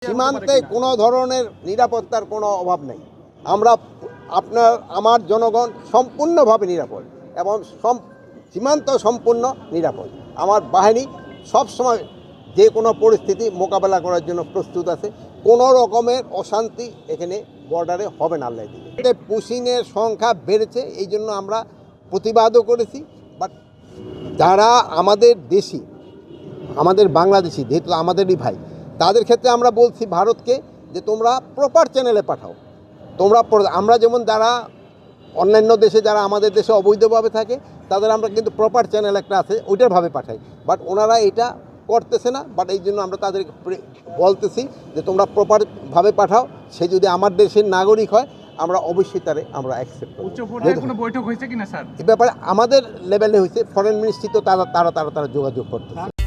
সীমান্তে কোনো ধরনের নিরাপত্তার কোনো অভাব নেই। আমরা আমার জনগণ সম্পূর্ণভাবে নিরাপদ এবং সীমান্ত সম্পূর্ণ নিরাপদ। আমার বাহিনী সবসময় যে কোনো পরিস্থিতি মোকাবেলা করার জন্য প্রস্তুত আছে। কোনো রকমের অশান্তি এখানে বর্ডারে হবে না। আল্লাহ দিলে পুশিংয়ের সংখ্যা বেড়েছে, এই জন্য আমরা প্রতিবাদও করেছি। বাট যারা আমাদের দেশি, আমাদের বাংলাদেশি, যেহেতু আমাদেরই ভাই, তাদের ক্ষেত্রে আমরা বলছি ভারতকে যে তোমরা প্রপার চ্যানেলে পাঠাও। আমরা যেমন যারা অন্যান্য দেশে যারা আমাদের দেশে অবৈধভাবে থাকে তাদের আমরা কিন্তু প্রপার চ্যানেল একটা আছে ওইটার ভাবে পাঠাই, বাট ওনারা এটা করতেছে না। বাট এই জন্য আমরা তাদেরকে বলতেছি যে তোমরা প্রপারভাবে পাঠাও। সে যদি আমার দেশের নাগরিক হয় আমরা অবশ্যই আমরা অ্যাকসেপ্ট করব। উচ্চ পর্যায়ে কোনো বৈঠক হয়েছে কিনা স্যার? এ ব্যাপারে আমাদের লেভেলে হয়েছে, ফরেন মিনিস্ট্রি তো তারা যোগাযোগ করতেছে।